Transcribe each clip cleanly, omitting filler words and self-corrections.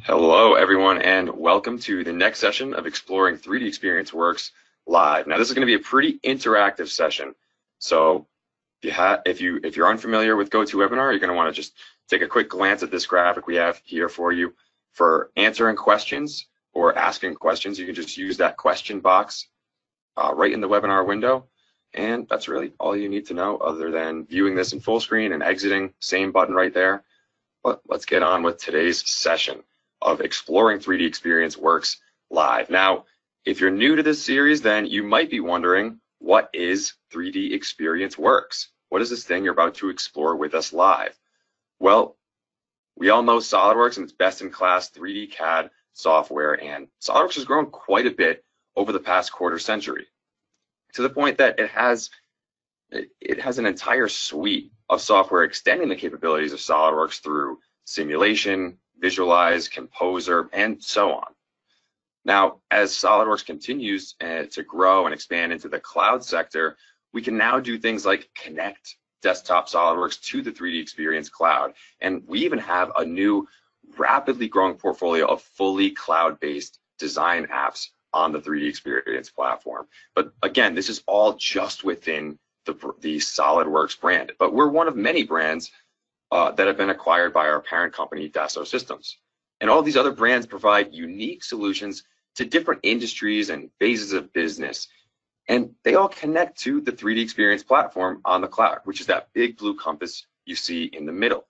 Hello, everyone, and welcome to the next session of Exploring 3D Experience Works live. Now, this is going to be a pretty interactive session. So, if you're unfamiliar with GoToWebinar, you're going to want to just take a quick glance at this graphic we have here for you. For answering questions or asking questions, you can just use that question box right in the webinar window. And that's really all you need to know, other than viewing this in full screen and exiting, same button right there. But let's get on with today's session of Exploring 3D Experience Works live. Now, if you're new to this series, then you might be wondering, what is 3D Experience Works? What is this thing you're about to explore with us live? Well, we all know SolidWorks and its best-in-class 3D CAD software, and SolidWorks has grown quite a bit over the past quarter century, to the point that it has an entire suite of software extending the capabilities of SolidWorks through simulation, visualize, composer, and so on. Now, as SolidWorks continues to grow and expand into the cloud sector, we can now do things like connect desktop SolidWorks to the 3D Experience Cloud. And we even have a new rapidly growing portfolio of fully cloud-based design apps on the 3D Experience platform. But again, this is all just within the SolidWorks brand. But we're one of many brands that have been acquired by our parent company, Dassault Systems. And all these other brands provide unique solutions to different industries and phases of business. And they all connect to the 3D Experience platform on the cloud, which is that big blue compass you see in the middle.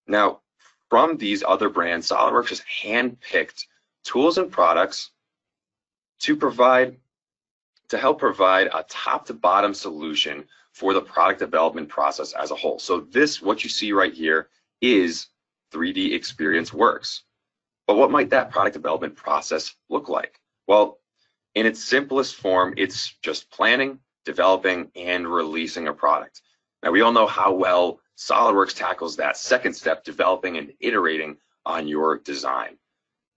Now, from these other brands, SolidWorks has handpicked tools and products to help provide a top to bottom solution for the product development process as a whole. So this, what you see right here, is 3D Experience Works. But what might that product development process look like? Well, in its simplest form, it's just planning, developing, and releasing a product. Now, we all know how well SolidWorks tackles that second step, developing and iterating on your design.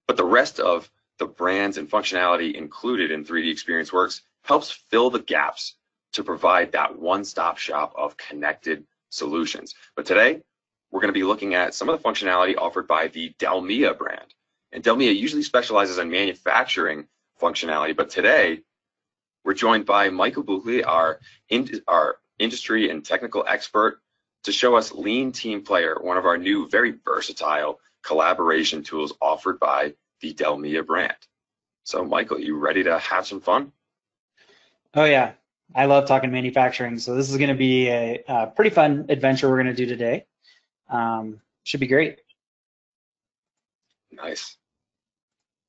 But the rest of the brands and functionality included in 3D Experience Works helps fill the gaps to provide that one-stop shop of connected solutions. But today, we're going to be looking at some of the functionality offered by the Delmia brand. And Delmia usually specializes in manufacturing functionality, but today, we're joined by Michael Buckley, our industry and technical expert, to show us Lean Team Player, one of our new, very versatile collaboration tools offered by the Delmia brand. So, Michael, you ready to have some fun? Oh, yeah. I love talking manufacturing, so this is going to be a pretty fun adventure we're going to do today. Should be great. Nice.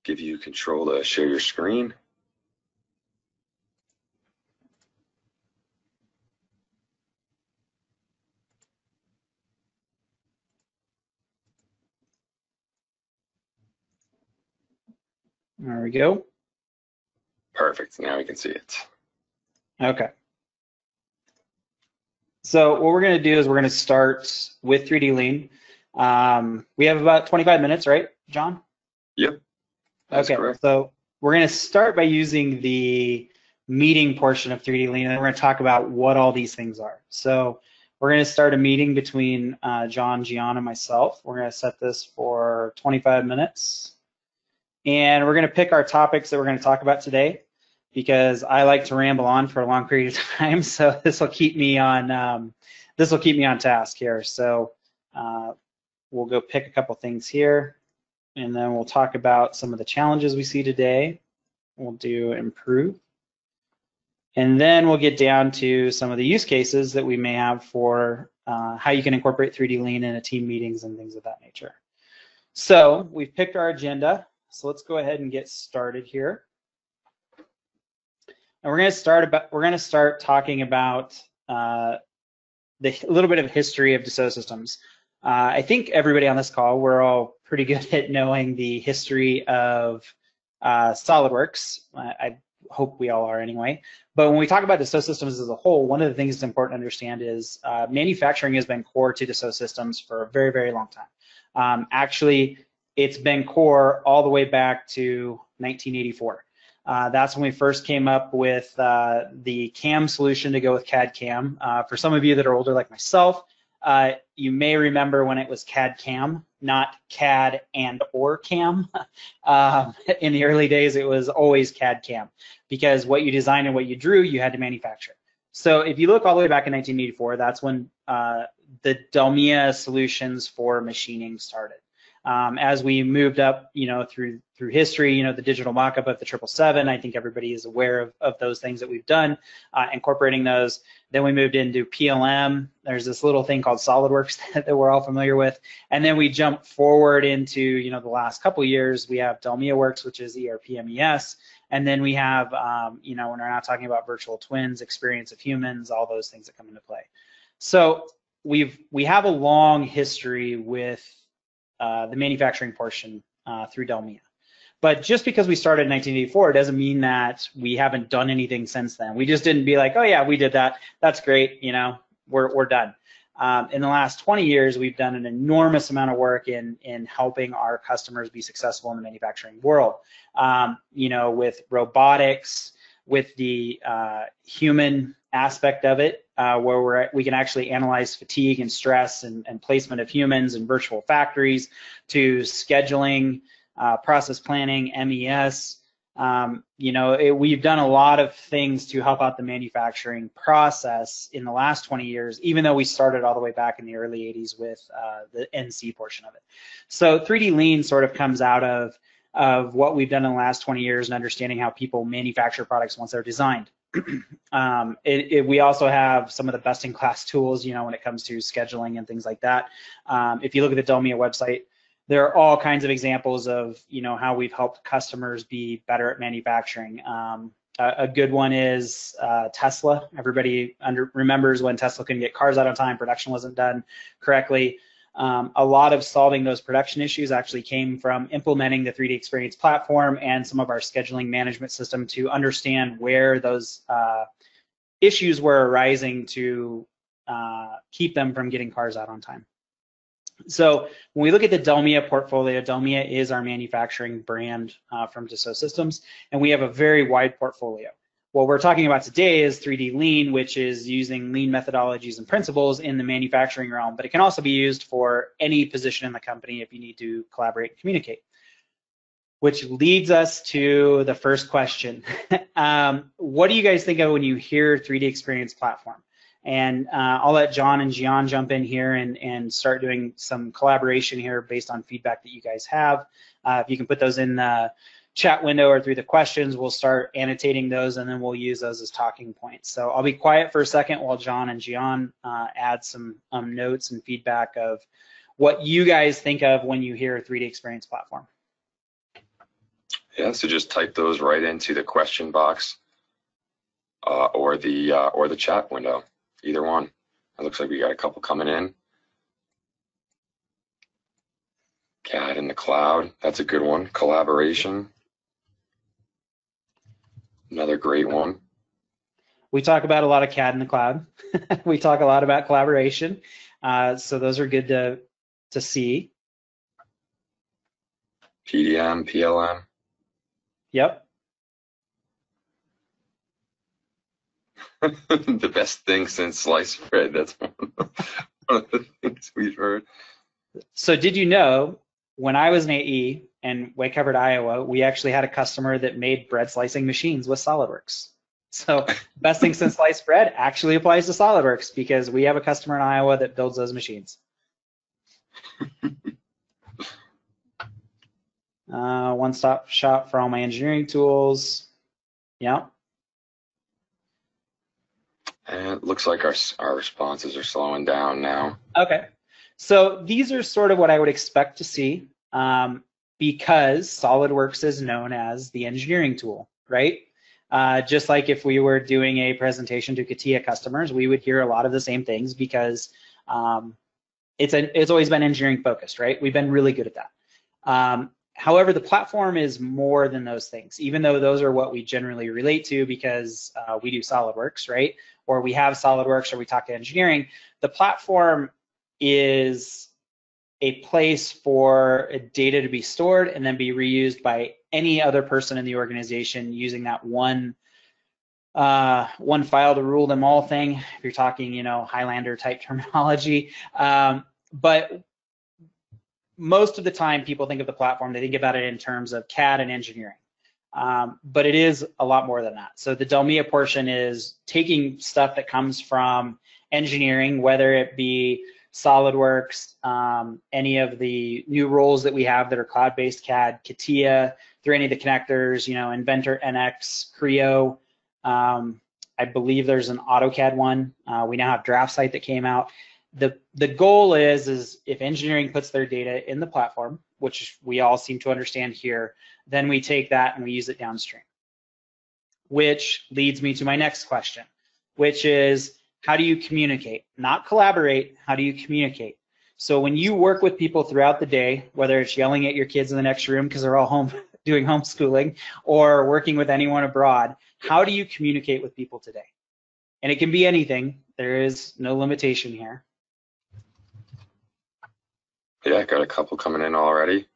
Give you control to share your screen. There we go. Perfect. Now we can see it. Okay. So what we're going to do is we're going to start with 3D Lean. We have about 25 minutes, right, John? Yep. That's okay. Correct. So we're going to start by using the meeting portion of 3D Lean, and then we're going to talk about what all these things are. So we're going to start a meeting between John, Gian, and myself. We're going to set this for 25 minutes. And we're going to pick our topics that we're going to talk about today, because I like to ramble on for a long period of time. So this will keep me on task here. So we'll go pick a couple things here, and then we'll talk about some of the challenges we see today. We'll do improve. And then we'll get down to some of the use cases that we may have for how you can incorporate 3D Lean into team meetings and things of that nature. So we've picked our agenda. So let's go ahead and get started here. And we're going to start talking about a little bit of history of Dassault Systems. I think everybody on this call, we're all pretty good at knowing the history of SolidWorks. I hope we all are anyway. But when we talk about Dassault Systems as a whole, one of the things that's important to understand is manufacturing has been core to Dassault Systems for a very, very long time. Actually, it's been core all the way back to 1984. That's when we first came up with the CAM solution to go with CAD CAM. For some of you that are older like myself, You may remember when it was CAD CAM, not CAD and or CAM. In the early days, it was always CAD CAM, because what you designed and what you drew, you had to manufacture. So if you look all the way back in 1984, that's when the Delmia solutions for machining started. As we moved up, through history, the digital mock-up of the 777, I think everybody is aware of those things that we've done, incorporating those. Then we moved into PLM. There's this little thing called SolidWorks that we're all familiar with. And then we jumped forward into, the last couple of years, we have Delmia Works, which is ERP MES. And then we have, when we're not talking about virtual twins, experience of humans, all those things that come into play. So we have a long history with the manufacturing portion through Delmia. But just because we started in 1984 doesn't mean that we haven't done anything since then. We just didn't be like, oh yeah, we did that. That's great. We're done. In the last 20 years, we've done an enormous amount of work in helping our customers be successful in the manufacturing world. With robotics, with the human aspect of it, where we can actually analyze fatigue and stress and placement of humans in virtual factories, to scheduling, process planning, MES. We've done a lot of things to help out the manufacturing process in the last 20 years, even though we started all the way back in the early 80s with the NC portion of it. So 3D Lean sort of comes out of what we've done in the last 20 years and understanding how people manufacture products once they're designed. We also have some of the best-in-class tools, when it comes to scheduling and things like that. If you look at the Delmia website, there are all kinds of examples of, how we've helped customers be better at manufacturing. A good one is Tesla. Everybody remembers when Tesla couldn't get cars out on time, production wasn't done correctly. A lot of solving those production issues actually came from implementing the 3DEXPERIENCE platform and some of our scheduling management system to understand where those issues were arising to keep them from getting cars out on time. So when we look at the Delmia portfolio, Delmia is our manufacturing brand from Dassault Systems, and we have a very wide portfolio. What we're talking about today is 3D Lean, which is using lean methodologies and principles in the manufacturing realm, but it can also be used for any position in the company if you need to collaborate and communicate. Which leads us to the first question. What do you guys think of when you hear 3DEXPERIENCE platform? And I'll let John and Gian jump in here and start doing some collaboration here based on feedback that you guys have. If you can put those in the chat window or through the questions, we'll start annotating those and then we'll use those as talking points. So I'll be quiet for a second while John and Gian add some notes and feedback of what you guys think of when you hear 3DEXPERIENCE platform. Yeah, so just type those right into the question box or the chat window. Either one. It looks like we got a couple coming in. CAD in the cloud, that's a good one. Collaboration, another great one. We talk about a lot of CAD in the cloud. We talk a lot about collaboration. So those are good to see. PDM, PLM. Yep. The best thing since sliced bread. That's one of the things we've heard. So did you know, when I was in AE in Wake-Covered, Iowa, we actually had a customer that made bread slicing machines with SolidWorks. So best thing since sliced bread actually applies to SolidWorks because we have a customer in Iowa that builds those machines. One-stop shop for all my engineering tools. Yeah. And it looks like our responses are slowing down now. Okay. So these are sort of what I would expect to see because SolidWorks is known as the engineering tool, right? Just like if we were doing a presentation to CATIA customers, we would hear a lot of the same things because it's always been engineering focused, right? We've been really good at that. However, the platform is more than those things, even though those are what we generally relate to because we do SolidWorks, right? Or we have SolidWorks or we talk to engineering. The platform is a place for data to be stored and then be reused by any other person in the organization using that one one file to rule them all thing, if you're talking, Highlander type terminology. But most of the time people think of the platform, they think about it in terms of CAD and engineering. But it is a lot more than that. So the Delmia portion is taking stuff that comes from engineering, whether it be SolidWorks, any of the new roles that we have that are cloud-based CAD, CATIA, through any of the connectors, Inventor, NX, Creo. I believe there's an AutoCAD one. We now have DraftSight that came out. The goal is if engineering puts their data in the platform, which we all seem to understand here, then we take that and we use it downstream. Which leads me to my next question, which is, how do you communicate? Not collaborate, how do you communicate? So when you work with people throughout the day, whether it's yelling at your kids in the next room because they're all home doing homeschooling, or working with anyone abroad, how do you communicate with people today? And it can be anything. There is no limitation here. Yeah, got a couple coming in already.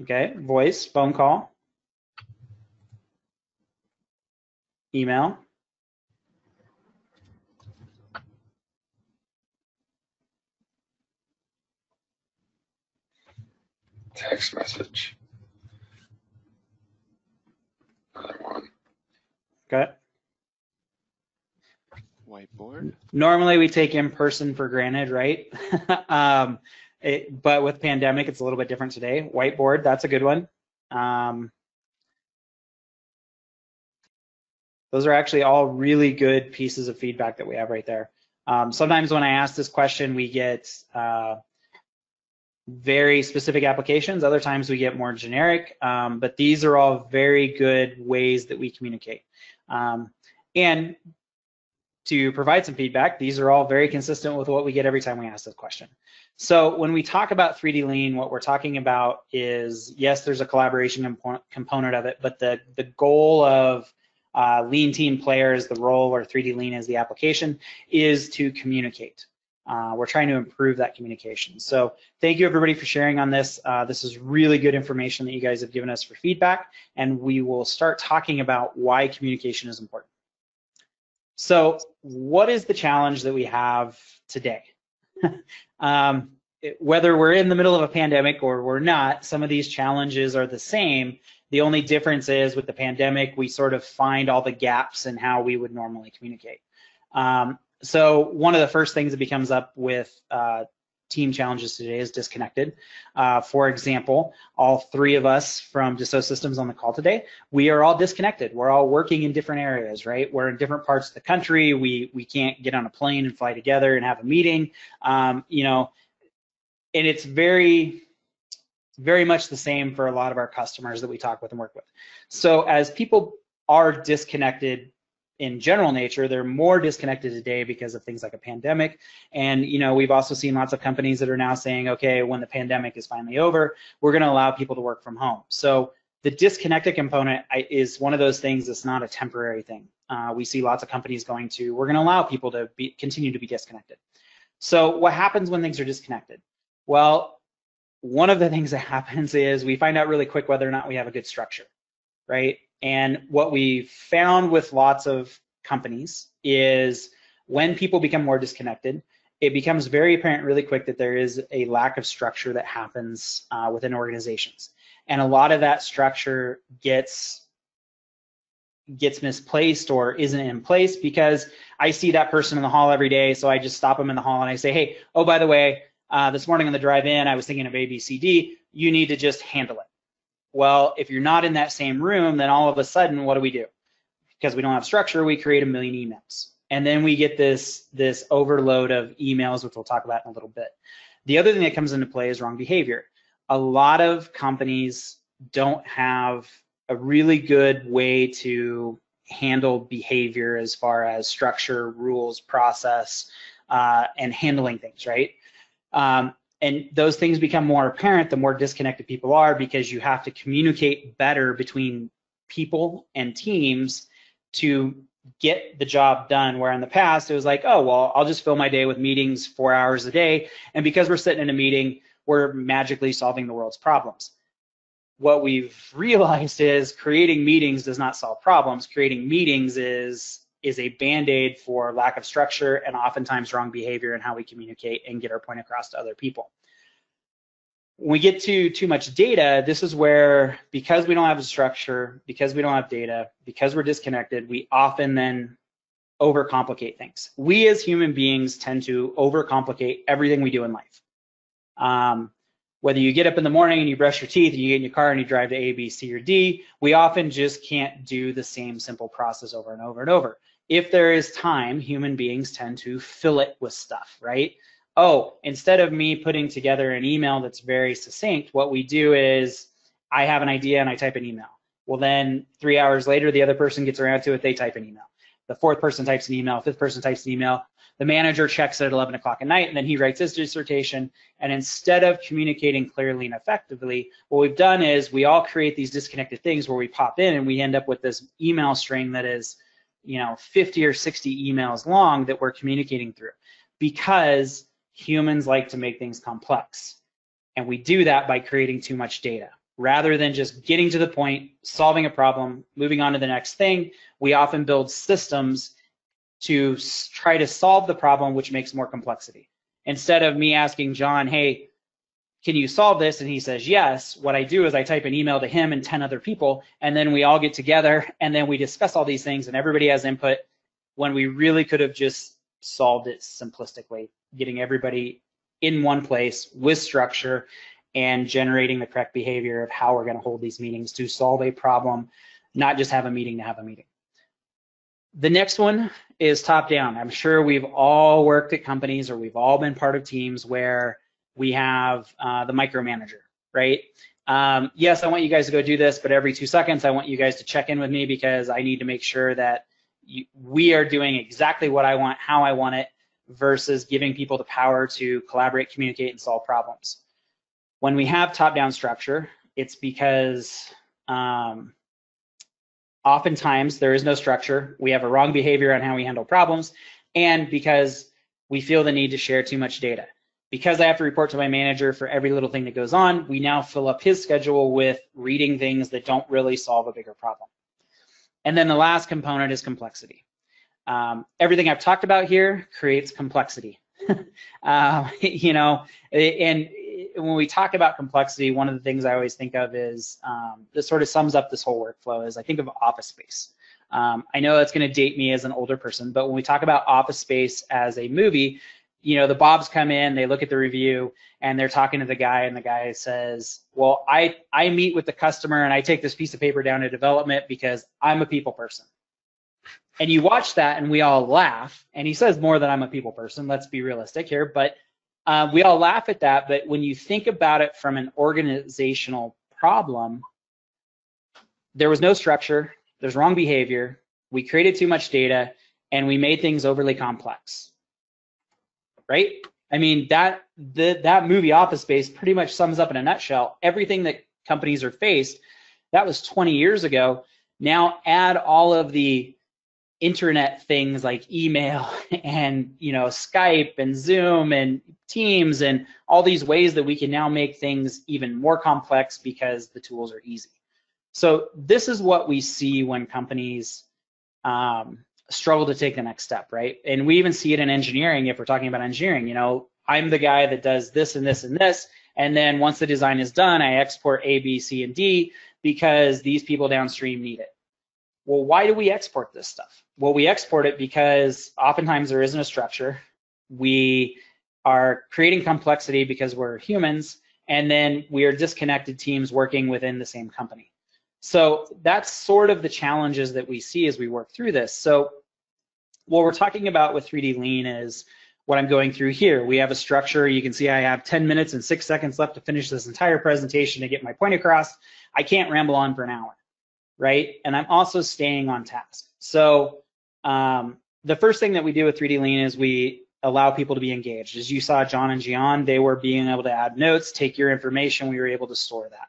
Okay, voice, phone call, email. Text message. Another one. Okay. Whiteboard. Normally we take in person for granted, right? But with pandemic, it's a little bit different today. Whiteboard, that's a good one. Those are actually all really good pieces of feedback that we have right there. Sometimes when I ask this question, we get very specific applications. Other times we get more generic, but these are all very good ways that we communicate. And to provide some feedback, these are all very consistent with what we get every time we ask this question. So when we talk about 3D Lean, what we're talking about is, yes, there's a collaboration component of it, but the goal of Lean Team Player is the role, or 3D Lean is the application, is to communicate. We're trying to improve that communication. So thank you everybody for sharing on this. This is really good information that you guys have given us for feedback, and we will start talking about why communication is important. So what is the challenge that we have today? Whether we're in the middle of a pandemic or we're not, some of these challenges are the same. The only difference is with the pandemic, we sort of find all the gaps in how we would normally communicate. So one of the first things that becomes up with team challenges today is disconnected. For example, all three of us from Dassault Systems on the call today, we are all disconnected. We're all working in different areas, right? We're in different parts of the country. We can't get on a plane and fly together and have a meeting, and it's very much the same for a lot of our customers that we talk with and work with. So as people are disconnected in general nature, they're more disconnected today because of things like a pandemic. And we've also seen lots of companies that are now saying, okay, when the pandemic is finally over, we're going to allow people to work from home. So the disconnected component is one of those things that's not a temporary thing. We see lots of companies we're going to allow people to continue to be disconnected. So what happens when things are disconnected? Well, one of the things that happens is we find out really quick whether or not we have a good structure, right? And what we've found with lots of companies is when people become more disconnected, it becomes very apparent really quick that there is a lack of structure that happens within organizations. And a lot of that structure gets misplaced or isn't in place because I see that person in the hall every day, so I just stop them in the hall and I say, hey, oh, by the way, this morning on the drive in, I was thinking of A, B, C, D, you need to just handle it. Well, if you're not in that same room, then all of a sudden, what do? Because we don't have structure, we create a million emails. And then we get this overload of emails, which we'll talk about in a little bit. The other thing that comes into play is wrong behavior. A lot of companies don't have a really good way to handle behavior as far as structure, rules, process, and handling things, right? And those things become more apparent the more disconnected people are, because you have to communicate better between people and teams to get the job done, where in the past it was like, oh, well, I'll just fill my day with meetings 4 hours a day, and because we're sitting in a meeting, we're magically solving the world's problems. what we've realized is creating meetings does not solve problems. Creating meetings is a band-aid for lack of structure and oftentimes wrong behavior in how we communicate and get our point across to other people. When we get to too much data, this is where, because we don't have a structure, because we don't have data, because we're disconnected, we often then overcomplicate things. We as human beings tend to overcomplicate everything we do in life. Whether you get up in the morning and you brush your teeth and you get in your car and you drive to A, B, C, or D, we often just can't do the same simple process over and over and over. If there is time, human beings tend to fill it with stuff, right? Oh, instead of me putting together an email that's very succinct, what we do is I have an idea and I type an email. Well, then 3 hours later, the other person gets around to it, they type an email. The fourth person types an email, fifth person types an email. The manager checks it at 11 o'clock at night, and then he writes his dissertation. And instead of communicating clearly and effectively, what we've done is we all create these disconnected things where we pop in and we end up with this email string that is, 50 or 60 emails long that we're communicating through, because humans like to make things complex. And we do that by creating too much data. Rather than just getting to the point, solving a problem, moving on to the next thing, we often build systems to try to solve the problem, which makes more complexity. Instead of me asking John, hey, can you solve this? And he says yes, what I do is I type an email to him and 10 other people, and then we all get together and then we discuss all these things and everybody has input, when we really could have just solved it simplistically, getting everybody in one place with structure and generating the correct behavior of how we're going to hold these meetings to solve a problem, not just have a meeting to have a meeting. The next one is top down. I'm sure we've all worked at companies or we've all been part of teams where we have the micromanager, right? Yes, I want you guys to go do this, but every 2 seconds, I want you guys to check in with me because I need to make sure that we are doing exactly what I want, how I want it, versus giving people the power to collaborate, communicate, and solve problems. When we have top-down structure, it's because oftentimes there is no structure, we have a wrong behavior on how we handle problems, and because we feel the need to share too much data. Because I have to report to my manager for every little thing that goes on, we now fill up his schedule with reading things that don't really solve a bigger problem. And then the last component is complexity. Everything I've talked about here creates complexity. And when we talk about complexity, one of the things I always think of is, this sort of sums up this whole workflow, is I think of Office Space. I know that's going to date me as an older person, but when we talk about Office Space as a movie, the Bobs come in, they look at the review, and they're talking to the guy, and the guy says, well, I meet with the customer, and I take this piece of paper down to development because I'm a people person. And you watch that, and we all laugh, and he says more than I'm a people person, let's be realistic here, but we all laugh at that. But when you think about it from an organizational problem, there was no structure, there's wrong behavior, we created too much data, and we made things overly complex. Right? I mean, that movie Office Space pretty much sums up in a nutshell everything that companies are faced. That was 20 years ago. Now add all of the internet things like email and Skype and Zoom and Teams and all these ways that we can now make things even more complex because the tools are easy. So this is what we see when companies struggle to take the next step, right? And we even see it in engineering. If we're talking about engineering, I'm the guy that does this and this and this, and then once the design is done, I export A, B, C, and D because these people downstream need it. Well, why do we export this stuff? Well, we export it because oftentimes there isn't a structure. We are creating complexity because we're humans, and then we are disconnected teams working within the same company. So that's sort of the challenges that we see as we work through this. So what we're talking about with 3D Lean is what I'm going through here. We have a structure. You can see I have 10 minutes and 6 seconds left to finish this entire presentation to get my point across. I can't ramble on for an hour, right? And I'm also staying on task. So the first thing that we do with 3D Lean is we allow people to be engaged. As you saw John and Gian, they were being able to add notes, take your information, we were able to store that.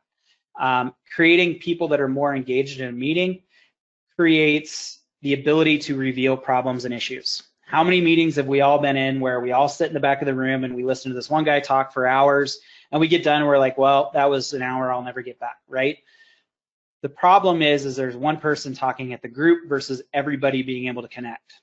Creating people that are more engaged in a meeting creates the ability to reveal problems and issues. How many meetings have we all been in where we all sit in the back of the room and we listen to this one guy talk for hours and we get done and we're like, well, that was an hour I'll never get back, right? The problem is there's one person talking at the group versus everybody being able to connect.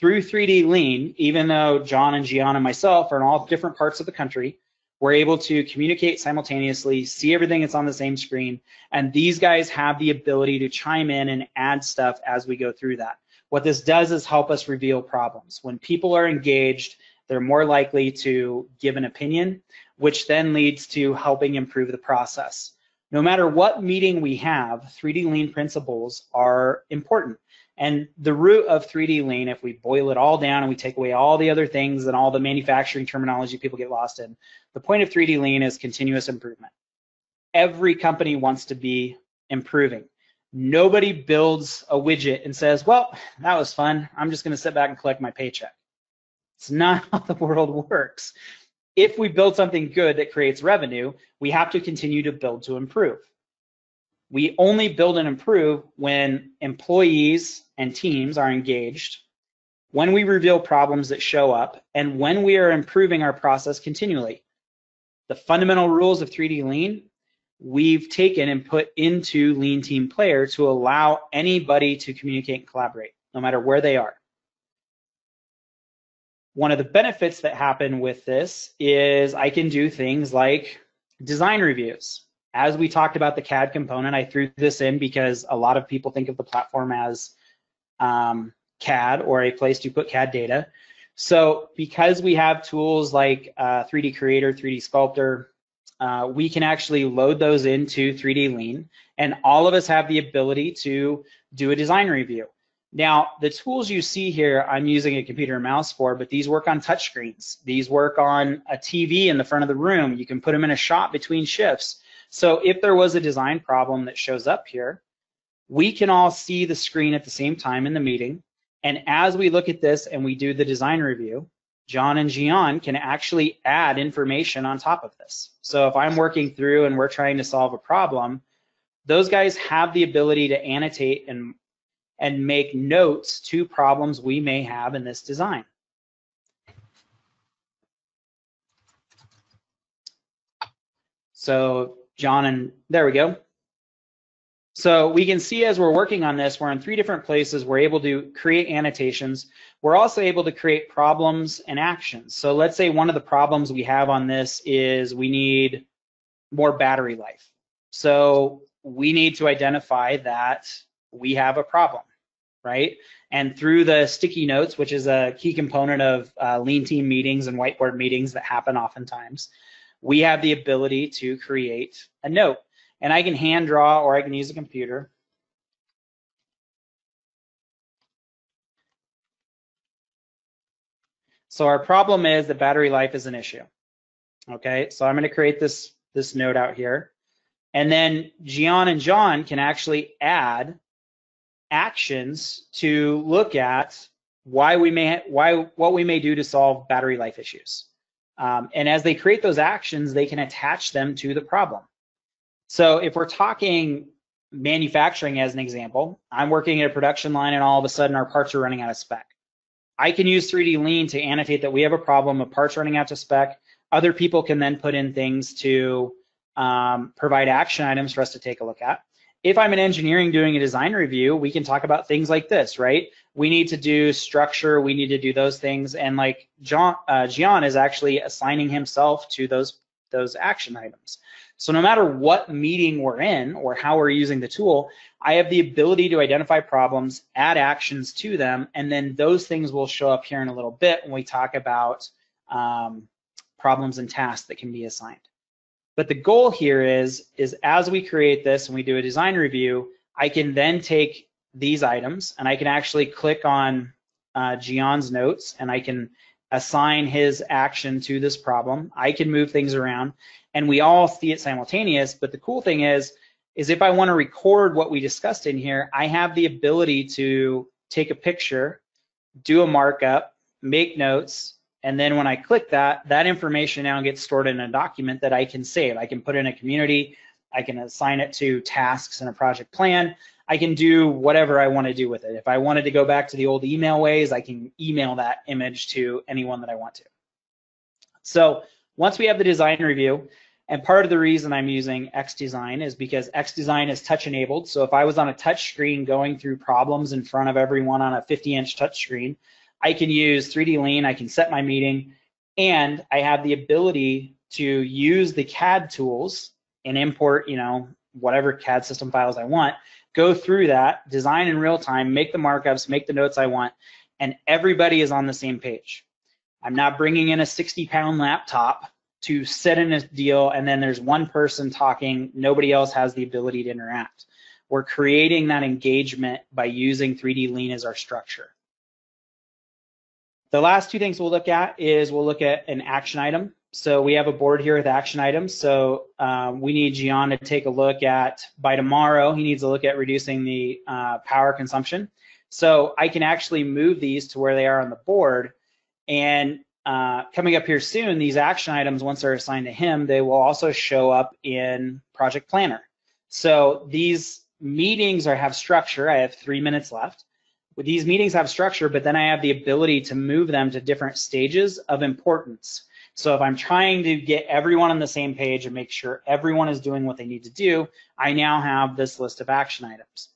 Through 3D Lean, even though John and Gian and myself are in all different parts of the country, we're able to communicate simultaneously, see everything that's on the same screen, and these guys have the ability to chime in and add stuff as we go through that. What this does is help us reveal problems. When people are engaged, they're more likely to give an opinion, which then leads to helping improve the process. No matter what meeting we have, 3D Lean principles are important. And the root of 3D Lean, if we boil it all down and we take away all the other things and all the manufacturing terminology people get lost in, the point of 3D Lean is continuous improvement. Every company wants to be improving. Nobody builds a widget and says, well, that was fun. I'm just going to sit back and collect my paycheck. It's not how the world works. If we build something good that creates revenue, we have to continue to build to improve. We only build and improve when employees and teams are engaged, when we reveal problems that show up, and when we are improving our process continually. The fundamental rules of 3D Lean, we've taken and put into Lean Team Player to allow anybody to communicate and collaborate, no matter where they are. One of the benefits that happen with this is I can do things like design reviews. As we talked about the CAD component, I threw this in because a lot of people think of the platform as CAD or a place to put CAD data. So because we have tools like 3D Creator, 3D Sculptor, we can actually load those into 3D Lean, and all of us have the ability to do a design review. Now, the tools you see here, I'm using a computer and mouse for, but these work on touch screens. These work on a TV in the front of the room. You can put them in a shop between shifts. So if there was a design problem that shows up here, we can all see the screen at the same time in the meeting. And as we look at this and we do the design review, John and Gian can actually add information on top of this. So if I'm working through and we're trying to solve a problem, those guys have the ability to annotate and make notes to problems we may have in this design. So John and there we go. So we can see as we're working on this, we're in 3 different places. We're able to create annotations. We're also able to create problems and actions. So let's say one of the problems we have on this is we need more battery life. So we need to identify that we have a problem, right? And through the sticky notes, which is a key component of Lean Team meetings and whiteboard meetings that happen oftentimes, we have the ability to create a note. And I can hand draw or I can use a computer. So our problem is that battery life is an issue. Okay, so I'm going to create this note out here. And then Gian and John can actually add actions to look at what we may do to solve battery life issues. And as they create those actions, they can attach them to the problem. So if we're talking manufacturing as an example, I'm working at a production line and all of a sudden our parts are running out of spec. I can use 3D Lean to annotate that we have a problem of parts running out to spec. Other people can then put in things to provide action items for us to take a look at. If I'm in engineering doing a design review, we can talk about things like this, right? We need to do structure, we need to do those things, and like Gian is actually assigning himself to those action items. So no matter what meeting we're in or how we're using the tool, I have the ability to identify problems, add actions to them, and then those things will show up here in a little bit when we talk about problems and tasks that can be assigned. But the goal here is as we create this and we do a design review, I can then take these items and I can actually click on Gian's notes and I can assign his action to this problem. I can move things around and we all see it simultaneous. But the cool thing is if I want to record what we discussed in here, I have the ability to take a picture, do a markup, make notes, and then when I click that information now gets stored in a document that I can save. I can put in a community, I can assign it to tasks in a project plan, I can do whatever I want to do with it. If I wanted to go back to the old email ways, I can email that image to anyone that I want to. So once we have the design review, and part of the reason I'm using XDesign is because XDesign is touch enabled. So if I was on a touch screen going through problems in front of everyone on a 50-inch touch screen, I can use 3D Lean, I can set my meeting, and I have the ability to use the CAD tools and import, whatever CAD system files I want, go through that, design in real time, make the markups, make the notes I want, and everybody is on the same page. I'm not bringing in a 60-pound laptop to sit in a deal and then there's one person talking, nobody else has the ability to interact. We're creating that engagement by using 3D Lean as our structure. The last two things we'll look at is we'll look at an action item. So we have a board here with action items. So we need Gian to take a look at, by tomorrow, he needs to look at reducing the power consumption. So I can actually move these to where they are on the board. And coming up here soon, these action items, once they're assigned to him, they will also show up in Project Planner. So these meetings have structure. I have 3 minutes left. These meetings have structure, but then I have the ability to move them to different stages of importance. So if I'm trying to get everyone on the same page and make sure everyone is doing what they need to do, I now have this list of action items.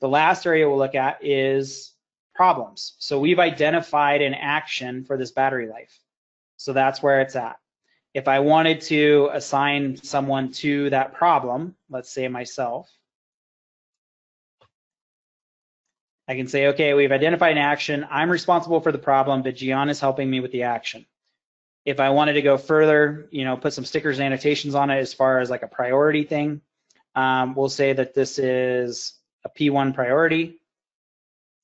The last area we'll look at is problems. So we've identified an action for this battery life. So that's where it's at. If I wanted to assign someone to that problem, let's say myself, I can say, okay, we've identified an action. I'm responsible for the problem, but Gian is helping me with the action. If I wanted to go further, put some stickers and annotations on it as far as like a priority thing, we'll say that this is a P1 priority,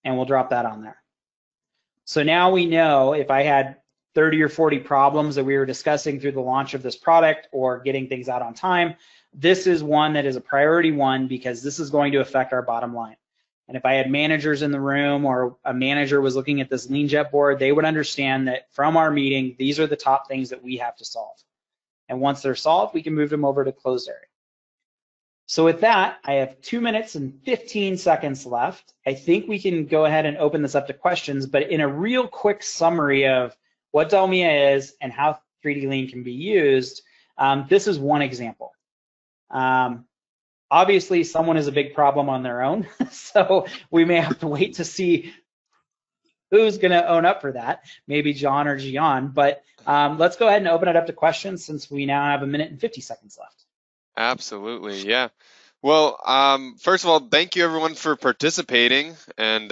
and we'll drop that on there. So now we know if I had 30 or 40 problems that we were discussing through the launch of this product or getting things out on time, this is one that is a priority one because this is going to affect our bottom line. And if I had managers in the room or a manager was looking at this LeanJet board, they would understand that from our meeting, these are the top things that we have to solve. And once they're solved, we can move them over to closed area. So with that, I have 2 minutes and 15 seconds left. I think we can go ahead and open this up to questions, but in a real quick summary of what Delmia is and how 3D Lean can be used, this is one example. Obviously, someone is a big problem on their own, so we may have to wait to see who's going to own up for that, maybe John or Gian, but let's go ahead and open it up to questions since we now have 1 minute and 50 seconds left. Absolutely, yeah. Well, first of all, thank you everyone for participating, and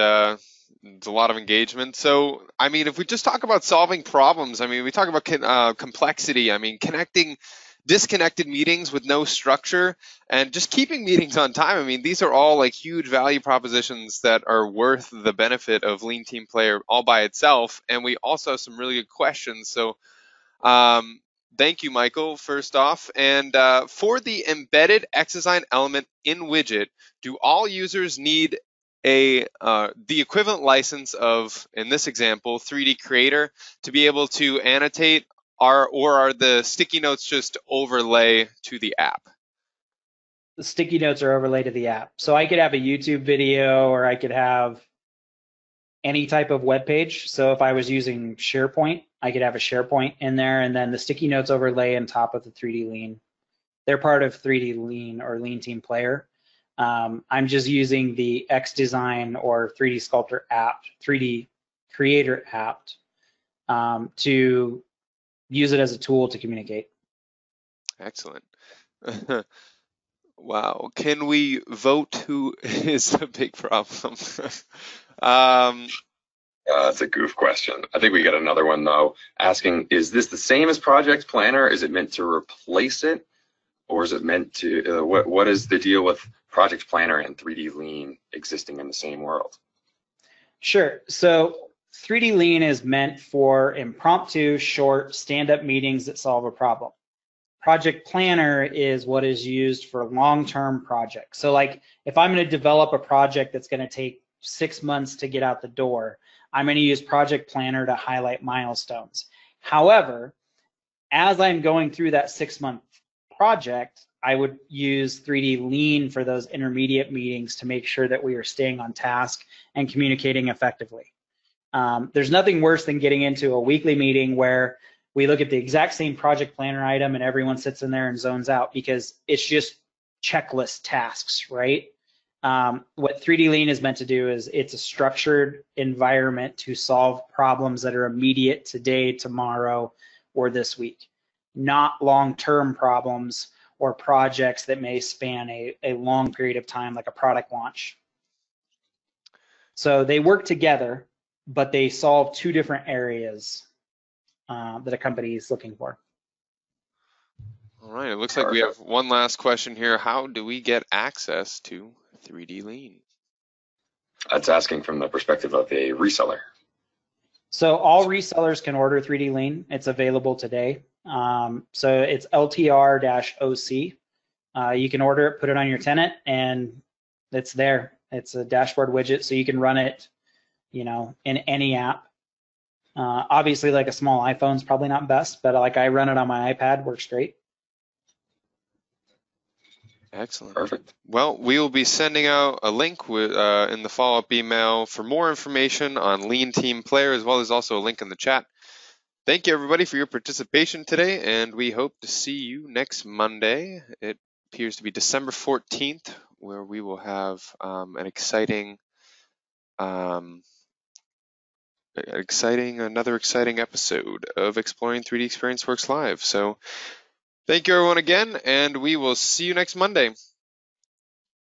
it's a lot of engagement. So, I mean, if we just talk about solving problems, I mean, we talk about complexity, I mean, connecting disconnected meetings with no structure and just keeping meetings on time. I mean, these are all like huge value propositions that are worth the benefit of Lean Team Player all by itself. And we also have some really good questions. So thank you, Michael, first off. And for the embedded XDesign element in widget, do all users need the equivalent license of, in this example, 3D Creator to be able to annotate, or are the sticky notes just overlay to the app? The sticky notes are overlaid to the app. So I could have a YouTube video or I could have any type of web page. So if I was using SharePoint, I could have a SharePoint in there, and then the sticky notes overlay on top of the 3D Lean. They're part of 3D Lean or Lean Team Player. I'm just using the XDesign or 3D Sculptor app, 3D Creator app to use it as a tool to communicate. Excellent. Wow. Can we vote who is a big problem? That's a goof question. I think we got another one though, asking, is this the same as Project Planner? Is it meant to replace it? Or is it meant to, what is the deal with Project Planner and 3D Lean existing in the same world? Sure. So 3D Lean is meant for impromptu, short, stand-up meetings that solve a problem. Project Planner is what is used for long-term projects. So like if I'm going to develop a project that's going to take 6 months to get out the door, I'm going to use Project Planner to highlight milestones. However, as I'm going through that 6-month project, I would use 3D Lean for those intermediate meetings to make sure that we are staying on task and communicating effectively. There's nothing worse than getting into a weekly meeting where we look at the exact same project planner item and everyone sits in there and zones out, because it's just checklist tasks, right? What 3D Lean is meant to do is it's a structured environment to solve problems that are immediate today, tomorrow, or this week, not long-term problems or projects that may span a long period of time, like a product launch. So they work together, but they solve two different areas that a company is looking for. All right, it looks like we have one last question here. How do we get access to 3D Lean? That's asking from the perspective of a reseller. So all resellers can order 3D Lean. It's available today. So it's LTR-OC. You can order it, put it on your tenant, and it's there. It's a dashboard widget, so you can run it, you know, in any app. Obviously, like a small iPhone is probably not best, but like I run it on my iPad, works great. Excellent. Perfect. Well, we will be sending out a link with, in the follow-up email for more information on Lean Team Player, as well as also a link in the chat. Thank you, everybody, for your participation today, and we hope to see you next Monday. It appears to be December 14th, where we will have another exciting episode of Exploring 3D Experience Works Live. So thank you, everyone, again, and we will see you next Monday.